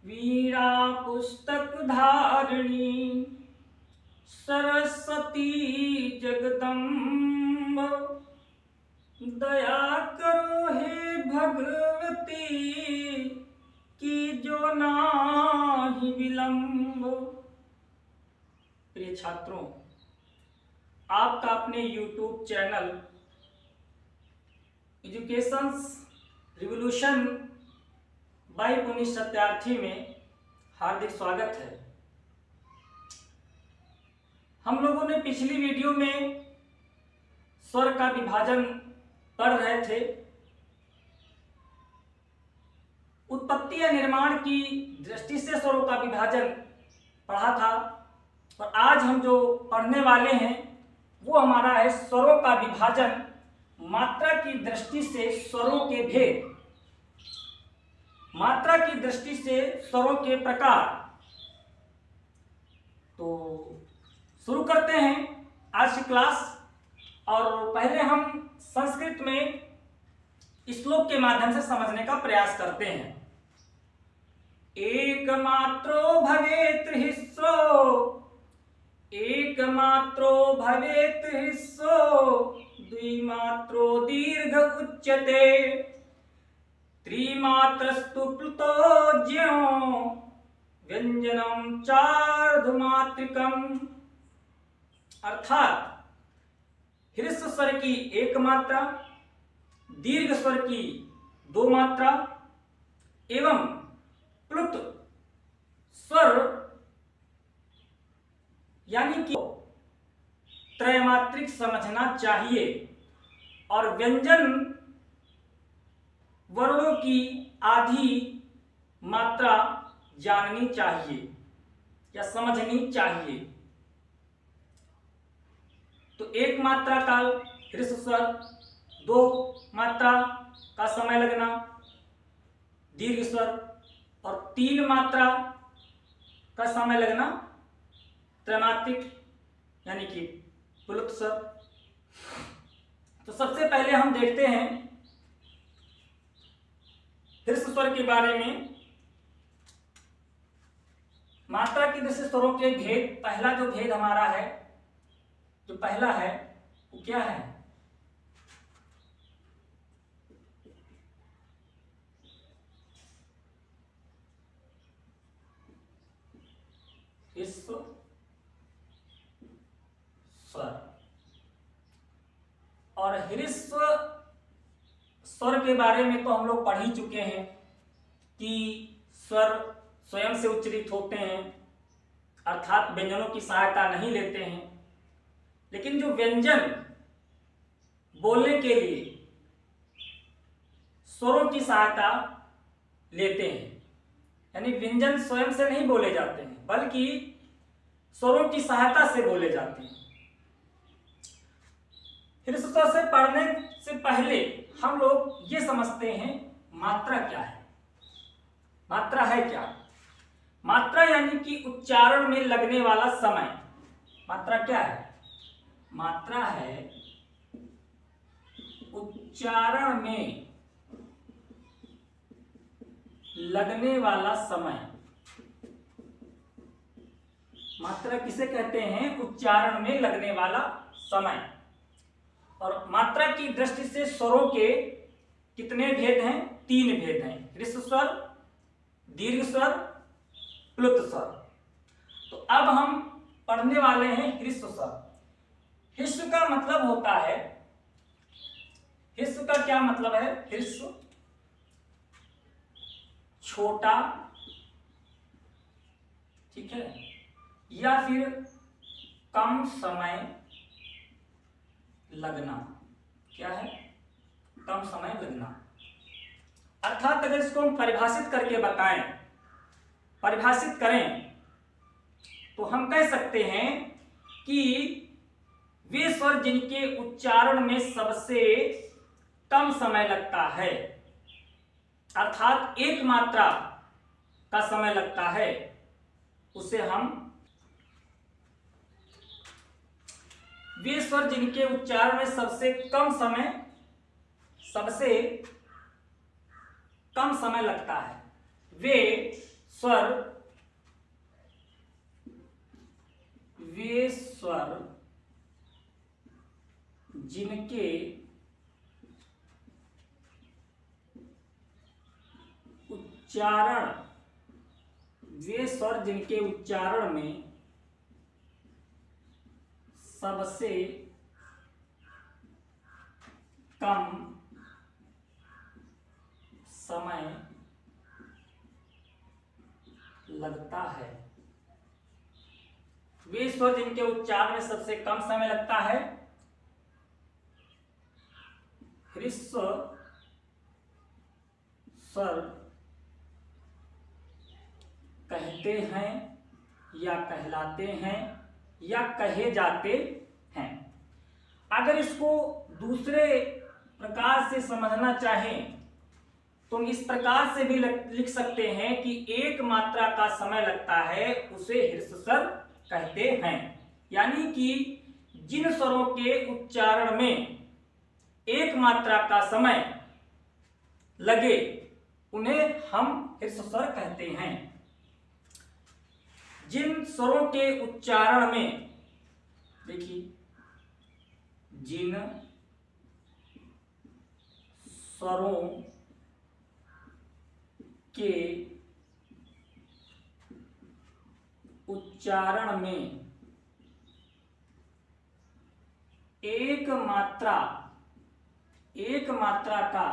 वीणा पुस्तक धारिणी सरस्वती जगदम्ब दया करो हे भगवती की जो नाही विलंब। प्रिय छात्रों, आपका अपने YouTube channel educations revolution by Puneet Satyarthi में हार्दिक स्वागत है। हम लोगों ने पिछली वीडियो में स्वर का विभाजन पढ़ रहे थे। उत्पत्ति या निर्माण की दृष्टि से स्वरों का विभाजन पढ़ा था और आज हम जो पढ़ने वाले हैं वो हमारा है स्वरों का विभाजन मात्रा की दृष्टि से स्वरों के भेद, मात्रा की दृष्टि से स्वरों के प्रकार। तो शुरू करते हैं आज की क्लास। और पहले हम संस्कृत में श्लोक के माध्यम से समझने का प्रयास करते हैं। एकमात्रो भवेत् ह्रस्वो, एकमात्रो भवेत् ह्रस्वो, द्विमात्रो दीर्घ उच्यते, त्रिमात्रस्तु प्लुतो ज्यों, व्यंजनम चार्धमात्रिकम। अर्थात ह्रस्व स्वर की एक मात्रा, दीर्घ स्वर की दो मात्रा एवं प्लुत स्वर यानी कि त्रैमात्रिक समझना चाहिए और व्यंजन वर्णों की आधी मात्रा जाननी चाहिए या समझनी चाहिए। तो एक मात्रा का ह्रस्व स्वर, दो मात्रा का समय लगना दीर्घ स्वर और तीन मात्रा का समय लगना त्रैमात्रिक यानी कि प्लुत स्वर। तो सबसे पहले हम देखते हैं ह्रस्व स्वर के बारे में। मात्रा की दृष्टि से स्वरों के भेद, पहला जो भेद हमारा है, जो पहला है वो क्या है? ह्रस्व स्वर। और ह्रस्व स्वर के बारे में तो हम लोग पढ़ ही चुके हैं कि स्वर स्वयं से उच्चरित होते हैं, अर्थात व्यंजनों की सहायता नहीं लेते हैं। लेकिन जो व्यंजन बोलने के लिए स्वरों की सहायता लेते हैं, यानी व्यंजन स्वयं से नहीं बोले जाते हैं बल्कि स्वरों की सहायता से बोले जाते हैं। ह्रस्व स्वर से पढ़ने से पहले हम लोग ये समझते हैं मात्रा क्या है। मात्रा है क्या? मात्रा यानी कि उच्चारण में लगने वाला समय। मात्रा क्या है? मात्रा है उच्चारण में लगने वाला समय। मात्रा किसे कहते हैं? उच्चारण में लगने वाला समय। और मात्रा की दृष्टि से स्वरों के कितने भेद हैं? तीन भेद हैं, ह्रस्व स्वर, दीर्घ स्वर, प्लुत स्वर। तो अब हम पढ़ने वाले हैं ह्रस्व स्वर। ह्रस्व का मतलब होता है, ह्रस्व का क्या मतलब है? ह्रस्व छोटा, ठीक है, या फिर कम समय लगना। क्या है? कम समय लगना। अर्थात अगर इसको हम परिभाषित करके बताएं, परिभाषित करें तो हम कह सकते हैं कि वे स्वर जिनके उच्चारण में सबसे कम समय लगता है, अर्थात एक मात्रा का समय लगता है, उसे हम वे स्वर जिनके उच्चारण में सबसे कम समय लगता है वे स्वर वे स्वर जिनके उच्चारण वे स्वर जिनके उच्चारण में सबसे कम समय लगता है। वे स्वर जिनके उच्चारण में सबसे कम समय लगता है, ह्रस्व स्वर कहते हैं या कहलाते हैं या कहे जाते हैं। अगर इसको दूसरे प्रकार से समझना चाहें तो हम इस प्रकार से भी लिख सकते हैं कि एक मात्रा का समय लगता है उसे ह्रस्व स्वर कहते हैं। यानी कि जिन स्वरों के उच्चारण में एक मात्रा का समय लगे उन्हें हम ह्रस्व स्वर कहते हैं। जिन स्वरों के उच्चारण में, देखिए, जिन स्वरों के उच्चारण में एक मात्रा का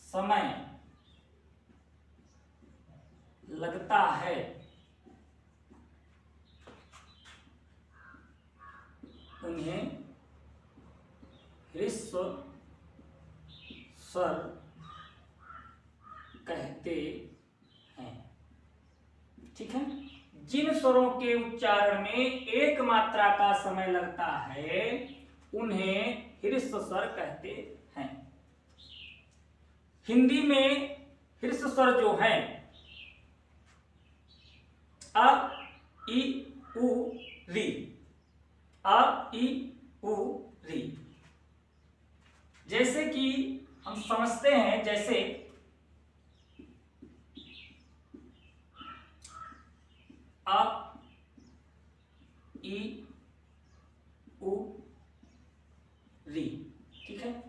समय लगता है उन्हें ह्रस्व स्वर कहते हैं। ठीक है, जिन स्वरों के उच्चारण में एक मात्रा का समय लगता है उन्हें ह्रस्व स्वर कहते हैं। हिंदी में ह्रस्व स्वर जो है अ, इ, उ, री, अ, इ, उ, री। जैसे कि हम समझते हैं, जैसे अ, इ, उ, री। ठीक है,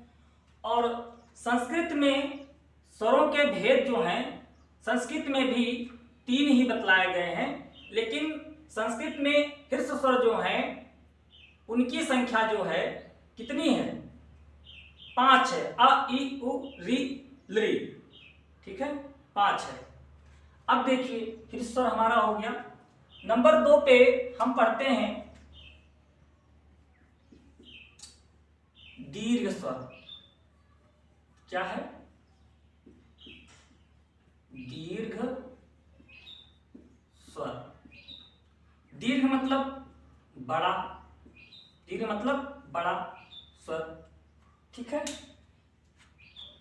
और संस्कृत में स्वरों के भेद जो हैं, संस्कृत में भी 3 ही बतलाए गए हैं, लेकिन संस्कृत में ह्रस्व स्वर जो हैं उनकी संख्या जो है कितनी है? 5 है। अ, इ, उ, री, लृ। ठीक है, 5 है। अब देखिए ह्रस्व स्वर हमारा हो गया। नंबर 2 पे हम पढ़ते हैं दीर्घ स्वर। क्या है? दीर्घ स्वर। दीर्घ मतलब बड़ा, दीर्घ मतलब बड़ा स्वर। ठीक है,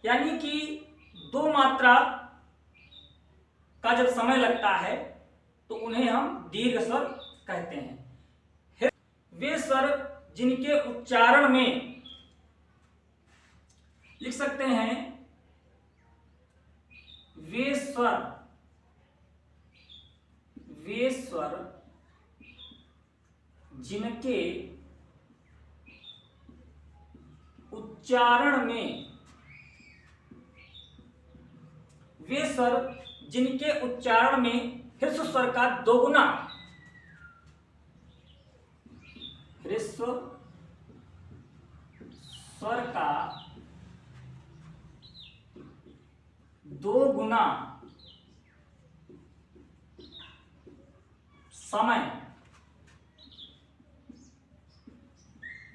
यानी कि 2 मात्रा का जब समय लगता है तो उन्हें हम दीर्घ स्वर कहते हैं। वे स्वर जिनके उच्चारण में लिख सकते हैं वे स्वर जिनके उच्चारण में वे स्वर जिनके उच्चारण में ह्रस्व स्वर का 2 गुना, ह्रस्व स्वर का 2 गुना समय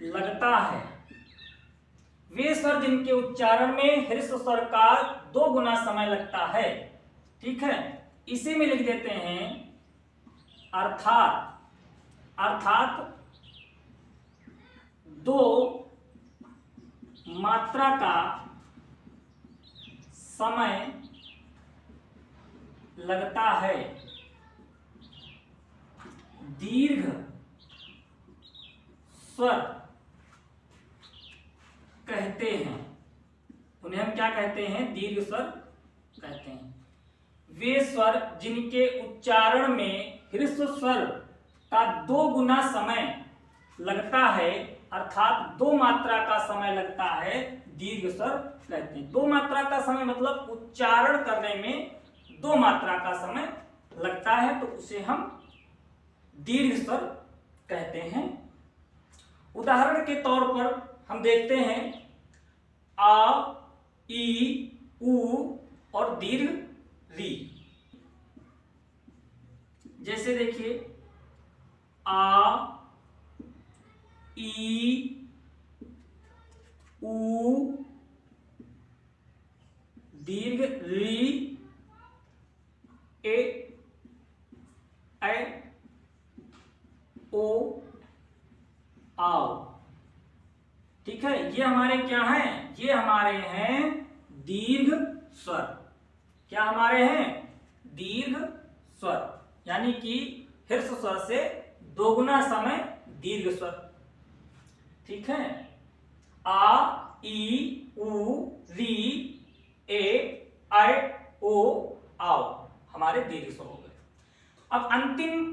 लगता है। वे स्वर जिनके उच्चारण में ह्रस्व स्वर का 2 गुना समय लगता है। ठीक है, इसी में लिख देते हैं अर्थात 2 मात्रा का समय लगता है। दीर्घ स्वर कहते हैं, उन्हें हम क्या कहते हैं? दीर्घ स्वर कहते हैं। वे स्वर जिनके उच्चारण में ह्रस्व स्वर का 2 गुना समय लगता है, अर्थात 2 मात्रा का समय लगता है, दीर्घ स्वर कहते हैं। 2 मात्रा का समय मतलब उच्चारण करने में 2 मात्रा का समय लगता है, तो उसे हम दीर्घ स्वर कहते हैं। उदाहरण के तौर पर हम देखते हैं आ, ई, उ और दीर्घ री। जैसे देखिए आ, ई, उ, दीर्घ री, ए, ऐ, ओ, आओ। ठीक है, ये हमारे क्या हैं? ये हमारे हैं दीर्घ स्वर। क्या हमारे हैं? दीर्घ स्वर, यानी कि ह्रस्व स्वर से 2 गुना समय दीर्घ स्वर। ठीक है, आ, ई, उ, री, ए, ऐ, ओ, आओ हमारे दीर्घ स्वर हो गए। अब अंतिम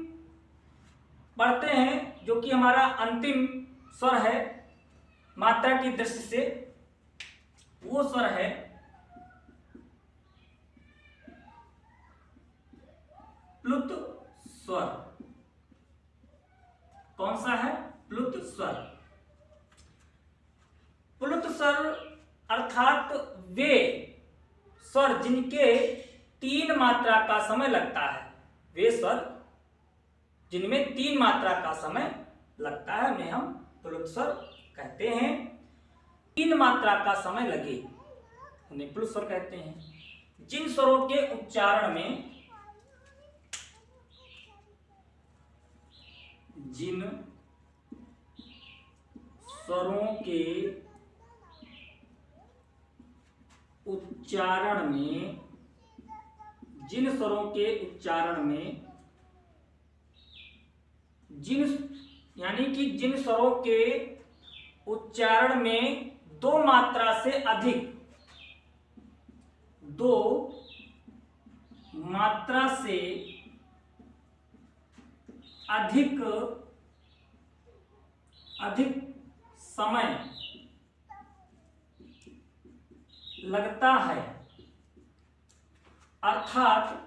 पढ़ते हैं, जो कि हमारा अंतिम स्वर है मात्रा की दृष्टि से, वो स्वर है प्लुत स्वर। कौन सा है? प्लुत स्वर। प्लुत स्वर अर्थात वे स्वर जिनके 3 मात्रा का समय लगता है। वे स्वर जिनमें 3 मात्रा का समय लगता है उन्हें हम प्लुत स्वर कहते हैं। 3 मात्रा का समय लगे उन्हें प्लुत स्वर कहते हैं। जिन स्वरों के उच्चारण में जिन स्वरों के उच्चारण में जिन स्वरों के उच्चारण में यानी कि जिन स्वरों के उच्चारण में 2 मात्रा से अधिक 2 मात्रा से अधिक समय लगता है, अर्थात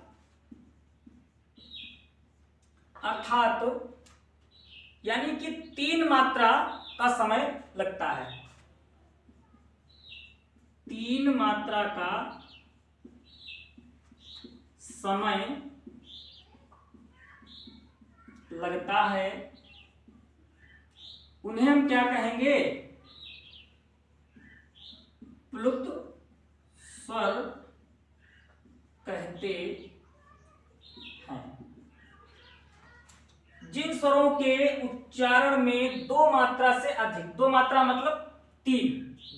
यानी कि 3 मात्रा का समय लगता है। 3 मात्रा का समय लगता है, उन्हें हम क्या कहेंगे? प्लुत स्वर कहते हैं। जिन स्वरों के उच्चारण में 2 मात्रा से अधिक, 2 मात्रा मतलब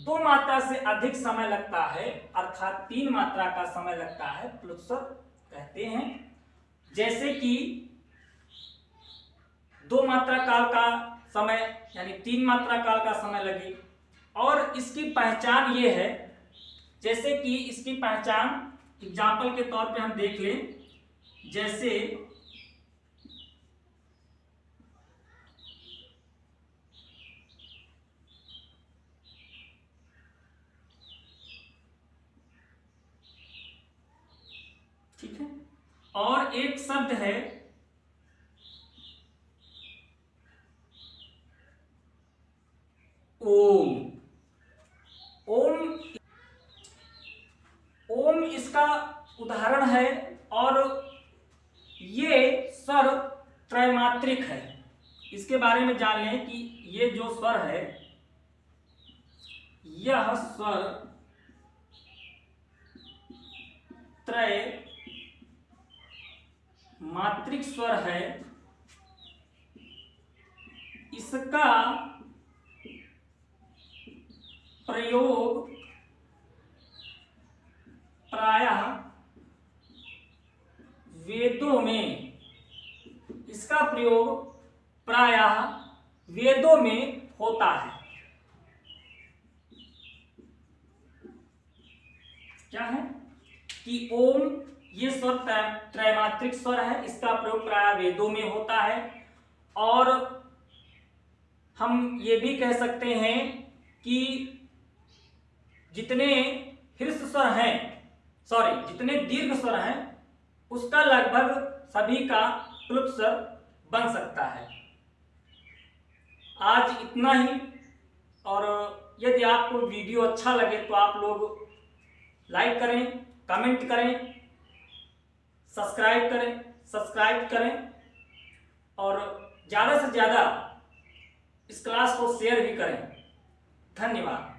2 मात्रा से अधिक समय लगता है, अर्थात 3 मात्रा का समय लगता है, प्लुत स्वर कहते हैं। जैसे कि 2 मात्रा काल का समय यानी 3 मात्रा काल का समय लगे। और इसकी पहचान ये है, जैसे कि इसकी पहचान एग्जाम्पल के तौर पे हम देख लें। जैसे ठीक है, और एक शब्द है ओम। ओम इसका उदाहरण है, और ये स्वर त्रैमात्रिक है। इसके बारे में जान लें कि ये जो स्वर है, यह स्वर त्रैमात्रिक स्वर है। इसका प्रयोग प्रायः वेदों में होता है। क्या है कि ओम ये स्वर त्रैमात्रिक स्वर है, इसका प्रयोग प्राय वेदों में होता है। और हम ये भी कह सकते हैं कि जितने ह्रस्व स्वर हैं, जितने दीर्घ स्वर हैं, उसका लगभग सभी का क्लुप्त स्वर बन सकता है। आज इतना ही। और यदि आपको वीडियो अच्छा लगे तो आप लोग लाइक करें, कमेंट करें, सब्सक्राइब करें और ज़्यादा से ज़्यादा इस क्लास को शेयर भी करें। धन्यवाद।